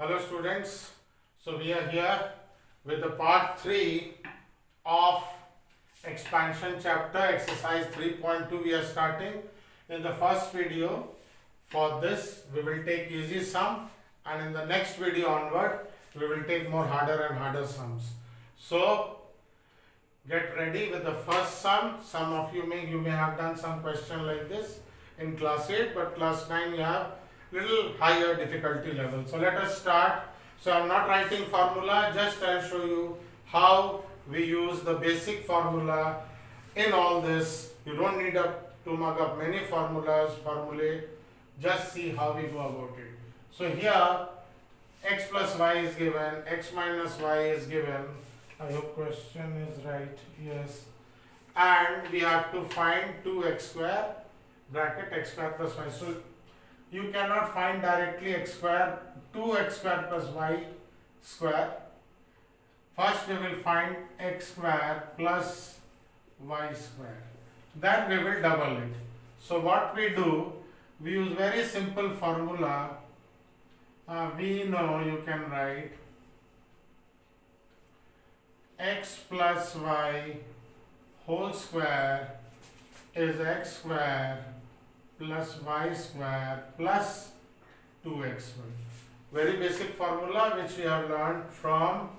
Hello students, so we are here with the part 3 of expansion chapter exercise 3.2 we are starting. In the first video for this we will take easy sum, and in the next video onward we will take more harder and harder sums. So get ready with the first sum. Some of you may have done some question like this in class 8, but class 9 you have little higher difficulty level. So let us start. So I am not writing formula, just I'll show you how we use the basic formula in all this. You don't need to mug up many formulae, just see how we go about it. So here x plus y is given, x minus y is given. I hope question is right, yes. And we have to find 2x square bracket x square plus y. So you cannot find directly x square, 2x square plus y square. First we will find x square plus y square. Then we will double it. So what we do, we use very simple formula. We know you can write x plus y whole square is x square plus y square plus 2xy. Very basic formula which we have learned from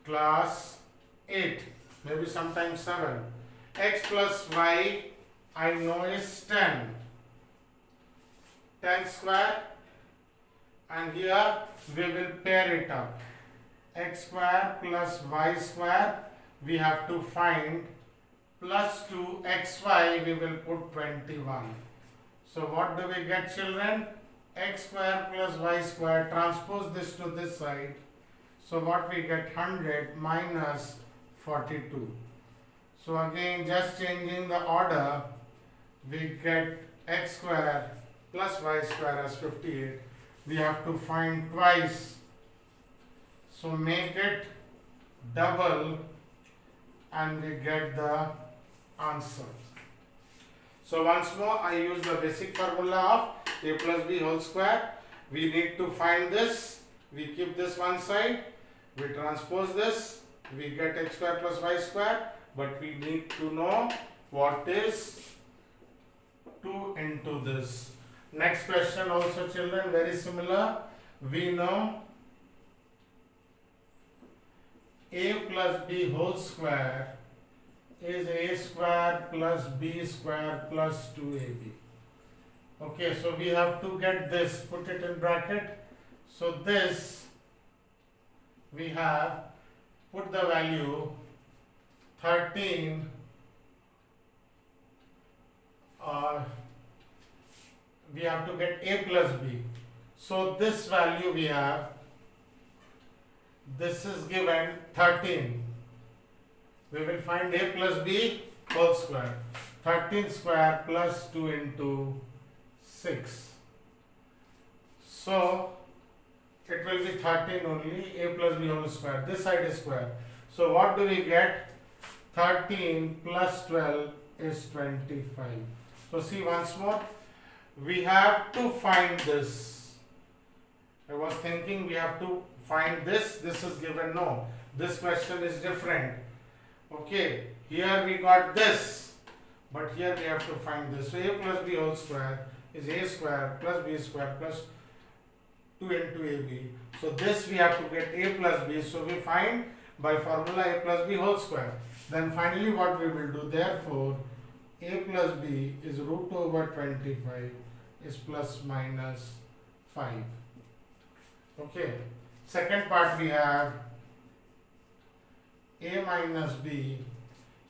class 8, maybe sometimes 7. X plus y I know is 10. 10 square, and here we will pair it up. X square plus y square we have to find, plus 2xy we will put 21. So what do we get, children? X square plus y square, transpose this to this side. So what we get, 100 minus 42. So again, just changing the order, we get x square plus y square as 58. We have to find twice. So make it double and we get the answer. So once more I use the basic formula of a plus b whole square. We need to find this. We keep this one side. We transpose this. We get x square plus y square. But we need to know what is 2 into this. Next question also, children, very similar. We know a plus b whole square is a square plus b square plus 2ab. Okay, so we have to get this, put it in bracket. So this we have, put the value 13 we have to get a plus b. So this value we have, this is given 13. We will find a plus b whole square. 13 square plus 2 into 6. So it will be 13 only, a plus b whole square. This side is square. So what do we get? 13 plus 12 is 25. So see once more, we have to find this. I was thinking we have to find this. This is given, no. This question is different. Okay, here we got this, but here we have to find this. So a plus b whole square is a square plus b square plus 2 into ab. So this we have to get a plus b. So we find by formula a plus b whole square. Then finally what we will do, therefore a plus b is root over 25 is plus minus 5. Okay, second part we have a minus b.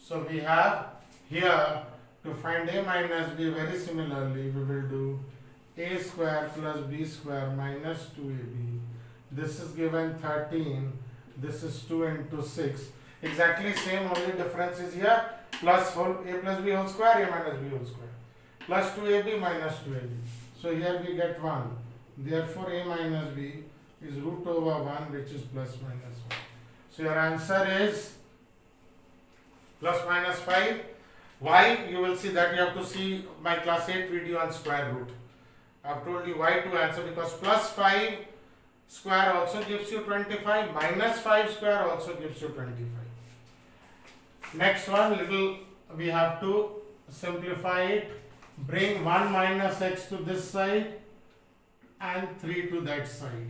So we have here to find a minus b, very similarly we will do a square plus b square minus 2ab. This is given 13. This is 2 into 6. Exactly same, only difference is here, plus a plus b whole square, a minus b whole square, plus 2ab minus 2ab. So here we get 1. Therefore a minus b is root over 1, which is plus minus 1. So your answer is plus minus 5. Why? You will see that you have to see my class 8 video on square root. I have told you why to answer, because plus 5 square also gives you 25. Minus 5 square also gives you 25. Next one, we have to simplify it. Bring 1 minus x to this side and 3 to that side.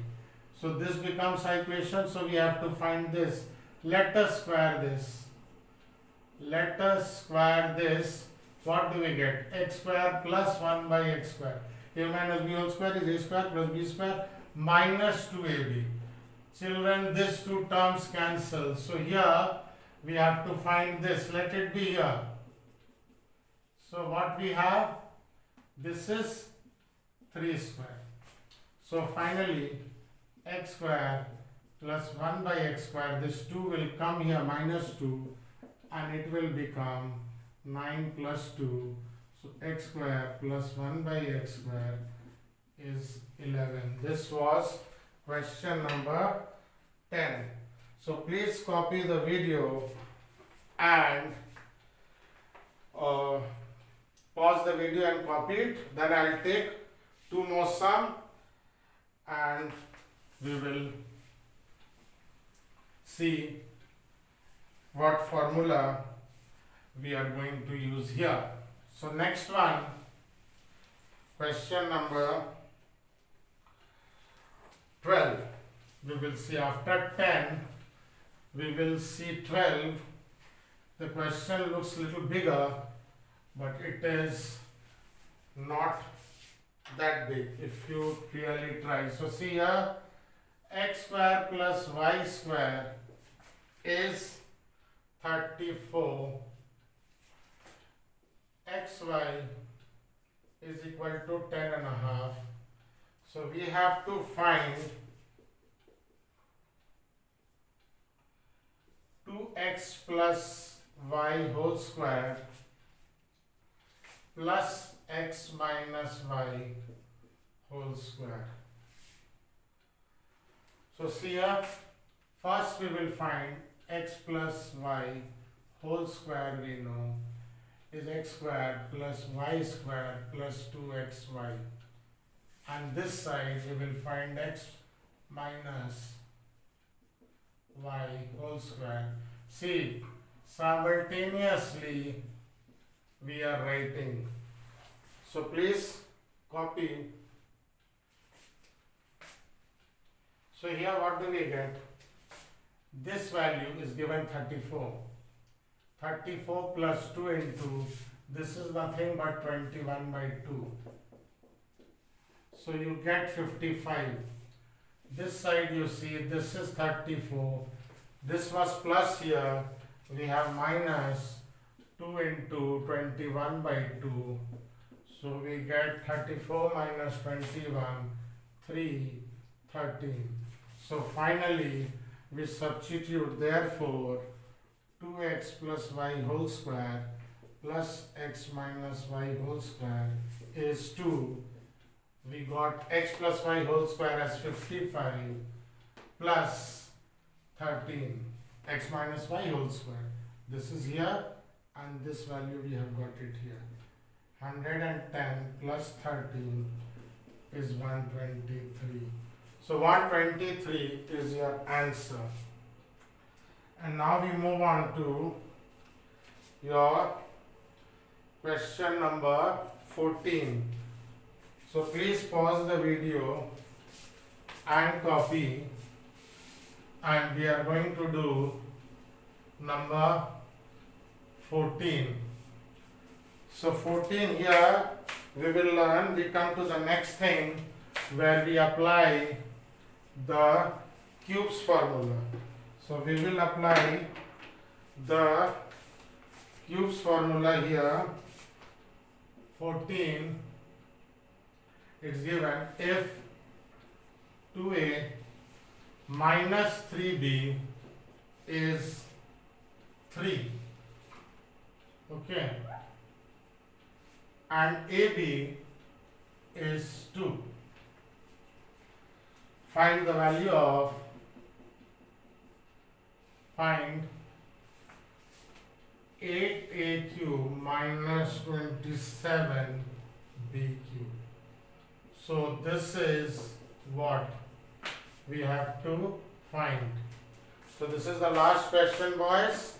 So this becomes our equation. So we have to find this. Let us square this. Let us square this. What do we get? X square plus 1 by x square. A minus b whole square is a square plus b square minus 2ab. Children, these two terms cancel. So here we have to find this. Let it be here. So what we have? This is 3 square. So finally x square plus 1 by x square, this 2 will come here minus 2 and it will become 9 plus 2. So x square plus 1 by x square is 11. This was question number 10. So please copy the video and pause the video and copy it. Then I will take 2 more sum and we will see what formula we are going to use here. So next one, question number 12. We will see after 10, we will see 12. The question looks a little bigger, but it is not that big if you really try. So see here, x square plus y square is 34. xy is equal to 10 and a half. So we have to find 2x plus y whole square plus x minus y whole square. So see here, first we will find x plus y whole square. We know is x square plus y square plus 2xy, and this side we will find x minus y whole square. See, simultaneously we are writing. So please copy. So here what do we get? This value is given 34. 34 plus 2 into, this is nothing but 21 by 2. So you get 55. This side you see, this is 34. This was plus here. We have minus 2 into 21 by 2. So we get 34 minus 21, 3, 13. So finally we substitute, therefore 2x plus y whole square plus x minus y whole square is 2. We got x plus y whole square as 55 plus 13, x minus y whole square. This is here and this value we have got it here. 110 plus 13 is 123. So 123 is your answer. And now we move on to your question number 14. So please pause the video and copy, and we are going to do number 14. So 14 here we will learn, we come to the next thing where we apply the cubes formula. So we will apply the cubes formula here. 14 is given if 2a minus 3b is 3, okay, and ab is 2. Find the value of, find 8a cube minus 27b cube. So this is what? we have to find. So this is the last question, boys.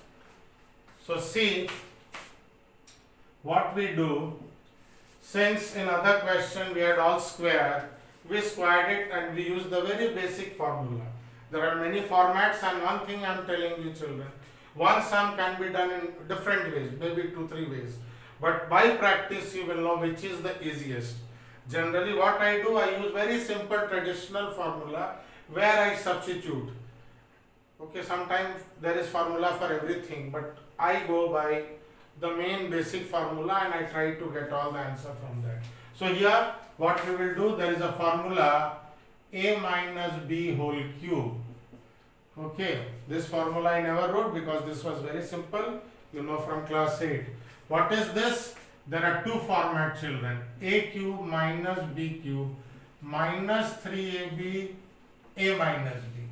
So see what we do. Since in other question we had all square, we squared it and we used the very basic formula. There are many formats, and one thing I am telling you children, one sum can be done in different ways, maybe 2-3 ways. But by practice you will know which is the easiest. Generally what I do, I use very simple traditional formula where I substitute. Okay, sometimes there is formula for everything, but I go by the main basic formula and I try to get all the answer from that. So here what we will do, there is a formula a minus b whole cube. Okay, this formula I never wrote because this was very simple, you know from class 8. What is this? There are two format children, a cube minus b cube minus 3ab a minus b.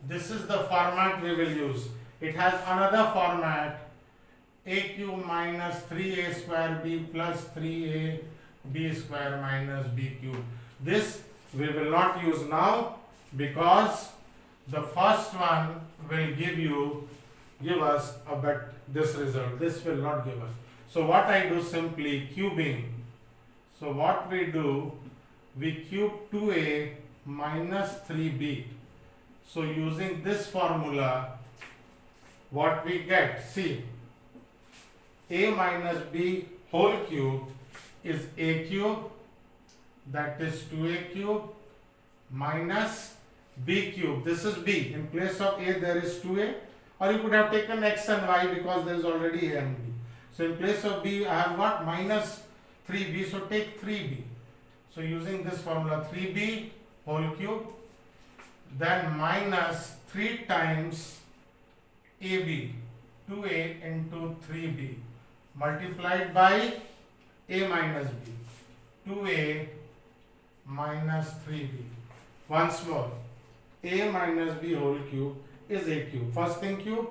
This is the format we will use. It has another format, a cube minus 3a square b plus 3a b square minus b cube. This we will not use now because the first one will give us this result. This will not give us. So what I do, simply cubing. So what we do, we cube 2a minus 3b. So using this formula, what we get, see, a minus b whole cube is a cube, that is 2a cube, minus b cube. This is b. In place of a there is 2a, or you could have taken x and y because there is already a and b. So in place of b I have got minus 3b, so take 3b. So using this formula, 3b whole cube, then minus 3 times ab, 2a into 3b, multiplied by a minus b, 2a minus 3b. Once more, a minus b whole cube is a cube. First thing cube,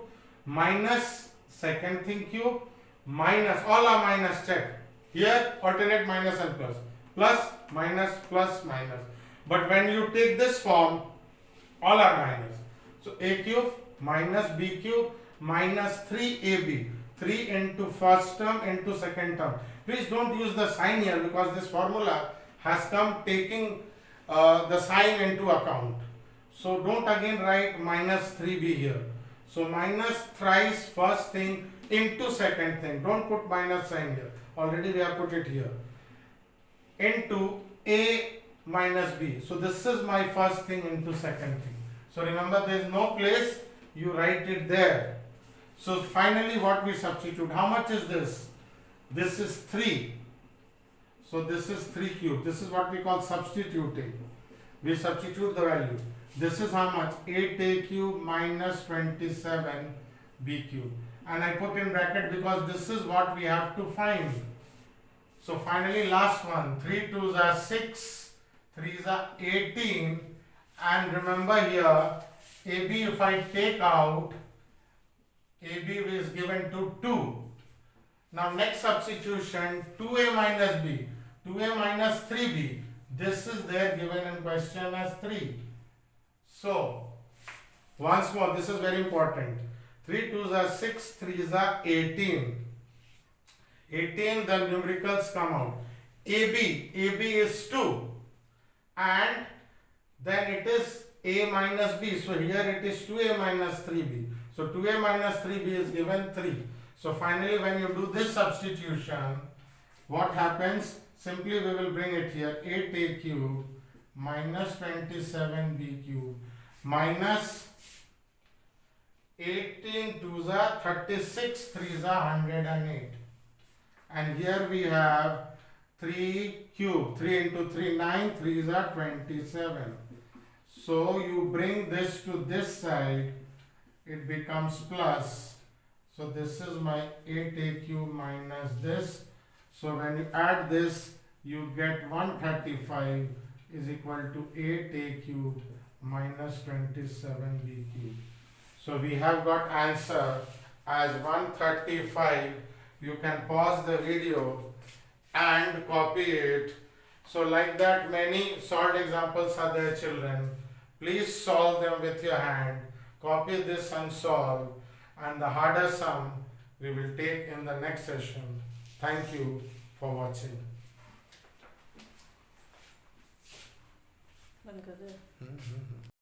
minus second thing cube, minus, all are minus, check. Here alternate minus and plus. Plus, minus, plus, minus. But when you take this form, all are minus. So a cube minus b cube minus 3ab. 3 into first term into second term. Please don't use the sign here because this formula has come taking the sign into account. So don't again write minus 3b here. So minus thrice first thing into second thing. Don't put minus sign here. Already we have put it here. Into a minus b. So this is my first thing into second thing. So remember, there is no place, you write it there. So finally what we substitute, how much is this? This is 3. So this is 3 cube. This is what we call substituting. We substitute the value. This is how much? 8a cube minus 27b cube. And I put in bracket because this is what we have to find. So finally last one, 3 2s are 6, 3s are 18. And remember here, AB if I take out, AB is given to 2. Now next substitution, 2a minus b, 2a minus 3b. This is there given in question as 3. So, once more, this is very important. 3 2s are 6, 3s are 18. 18, the numericals come out. AB is 2. And then it is a minus b. So here it is 2a minus 3b. So 2a minus 3b is given 3. So finally when you do this substitution, what happens? Simply we will bring it here. 8a cube minus 27b cube minus 18 2s are 36, 3s are 108. And here we have 3 cube. 3 into 3, 9, 3s are 27. So you bring this to this side, it becomes plus. So this is my 8a cube minus this. So when you add this, you get 135 is equal to 8a cube minus 27b cube. So we have got answer as 135. You can pause the video and copy it. So like that many solved examples are there, children. Please solve them with your hand. Copy this and solve. And the harder sum we will take in the next session. Thank you for watching. बंद कर दे